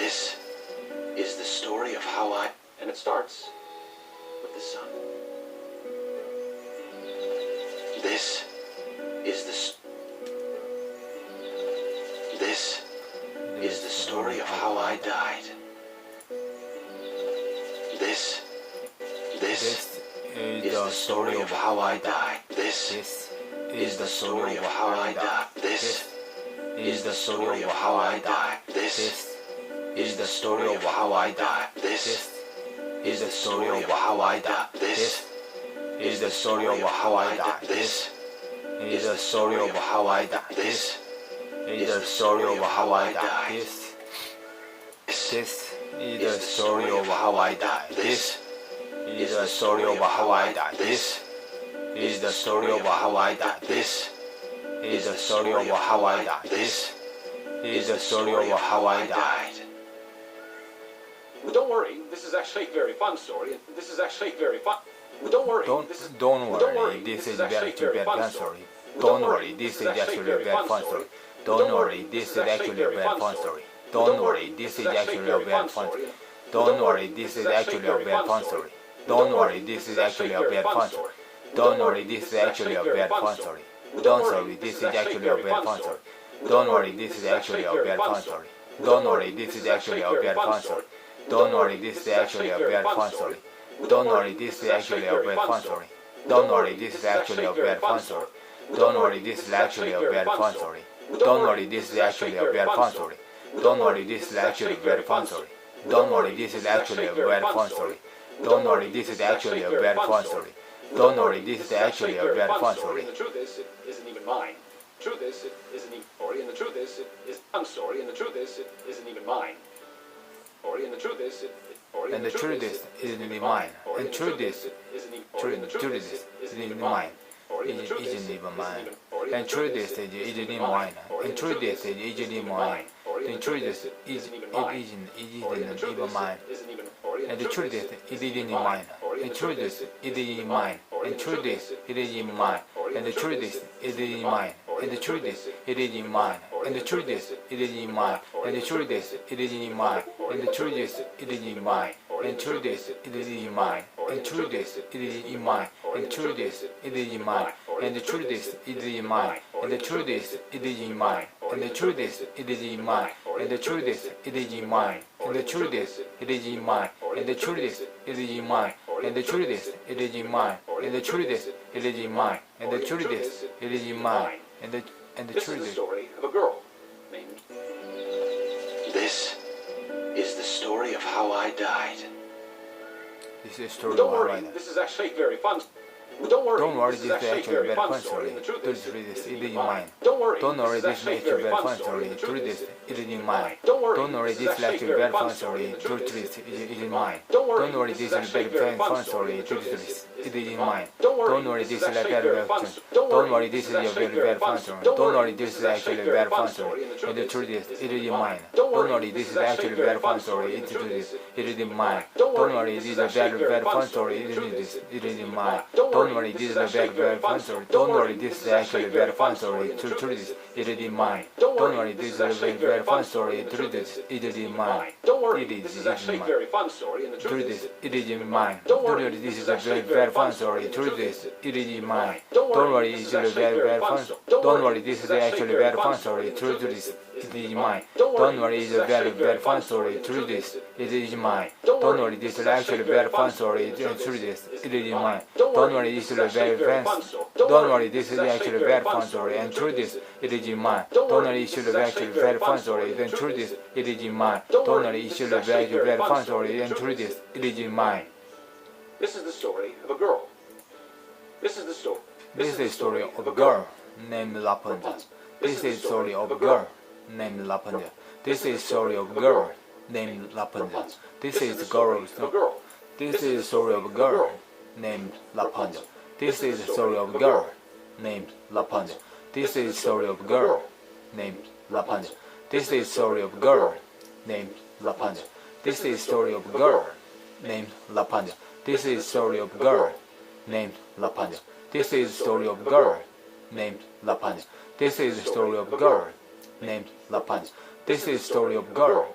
This is the story of how I... And it starts with the sun. This is the story of how I died. This is the story of how I died. This is the story of how I died. This is the story of how I died. This is the story of how I died. This is the story of how I died. This is the story of how I died. This is the story of how I died. This is the story of how I died. This is the story of how I died. This is the story of how I died. This is the story of how I died. This is the story of how I died. This is the story of how I died. Don't worry, this is actually a very fun story. This is actually very fun. Don't worry, don't worry, this is actually a very fun story. Don't worry, this is actually a very fun story. Don't worry, this is actually a very fun story. Don't worry, this is actually a very fun story. Don't worry, this is actually a very fun story. Don't worry, this is actually a very fun story. Don't worry, this is actually a very fun story. Don't worry, this is actually a very fun story. Don't worry, this is actually a very fun story. Don't worry, this is actually a very fun story. Don't worry, this is actually a very fun story. Don't worry, this is actually a very fun story. Don't worry, this is actually a very fun story. Don't worry, this is actually a very fun story. Don't worry, this is actually a very fun story. Don't worry, this is actually a very fun story. Don't worry, this is actually a very fun story. Don't worry, this is actually a very fun story. Don't worry, this is actually a very fun story. The truth is, it isn't even mine. Truth is, it isn't even story, and the truth is, it is I'm sorry, and the truth is, it isn't even mine. And the truth is, And the truth is, isn't even mine. And truth is, isn't even mine. Isn't even mine. And truth is, it isn't even mine. And truth is, it isn't even mine. And truth is, it isn't even mine. And the truth is, it isn't mine. And truth is, it isn't mine. And truth is, it isn't mine. And the truth is, it isn't mine. And the truth is, it isn't mine. And the truth is, it isn't mine. And the truth is, it isn't mine. And the truth is, it isn't mine. And truth is, it isn't mine. And truth is, it isn't mine. And truth is, it isn't mine. And the truth is, it isn't mine. And the truth is, it isn't mine. And the truth is, it isn't mine. And the truth is, it isn't mine. And the truth is, it isn't mine. And the truth is, it isn't mine. And the truth is, it isn't mine. And the truth is, it isn't mine. And the truth is, it isn't mine. And the this truth is the is. story of a girl named... This is the story of how I died. This is a story Don't of worry, our life. this is actually very fun. Don't worry, This is actually a very fun story. The truth is, it isn't mine. Don't worry, Don't worry, this is actually a very fun story. The truth is, it isn't mine. Don't worry, this is actually a very fun story. The truth is, it isn't mine. Don't worry, this is a very fun story. The truth is, it isn't mine. Don't worry, this is a very fun story. Don't worry, this is a very fun story. Don't worry, this is actually a very fun story. And the truth is, it isn't mine. Don't worry, this is actually a very fun story. The truth is, it isn't mine. Don't worry, this is a very fun story. It isn't mine. Don't worry, this is a very fun story. Don't worry, this is actually a very fun story. The truth is, it isn't mine. Don't worry, this is a very fun story. The truth is, it isn't mine. Don't worry, It this is is actually a mine. very fun story, and the Truth truth is, is... it isn't mine. Don't Don't worry, worry, this is a very fun story. Truth is, it isn't mine. Don't Don't worry, worry, this this is is a actually a very very fun fun story. story. Don't worry, this is actually a very fun story. Truth is, it is mine. Don't worry, it's a very fun story. Truth is, it is mine. Don't worry, this is actually a very fun story. Truth is, it is mine. Don't worry, this is a very fun story. Don't worry, this is actually a very fun story. And truth is, it is mine. Don't worry, it should actually a very fun story. Then truth is, it is mine. Don't worry, it should be a very fun story. And truth is, it is mine. This is the story of a girl. This is the story. This is the story of a girl named Rapunzel. This is the story of a girl named Rapunzel. This is the story of a girl named Rapunzel. This is the girl. This is the story of a girl named Rapunzel. This is the story of a girl named Rapunzel. This is the story of a girl named Rapunzel. This is the story of a girl named Rapunzel. This is the story of a girl named Rapunzel. This is the story of a girl named Rapunzel. This is the story of a girl named Rapunzel. This is the story of a girl named Rapunzel. This is the story of a girl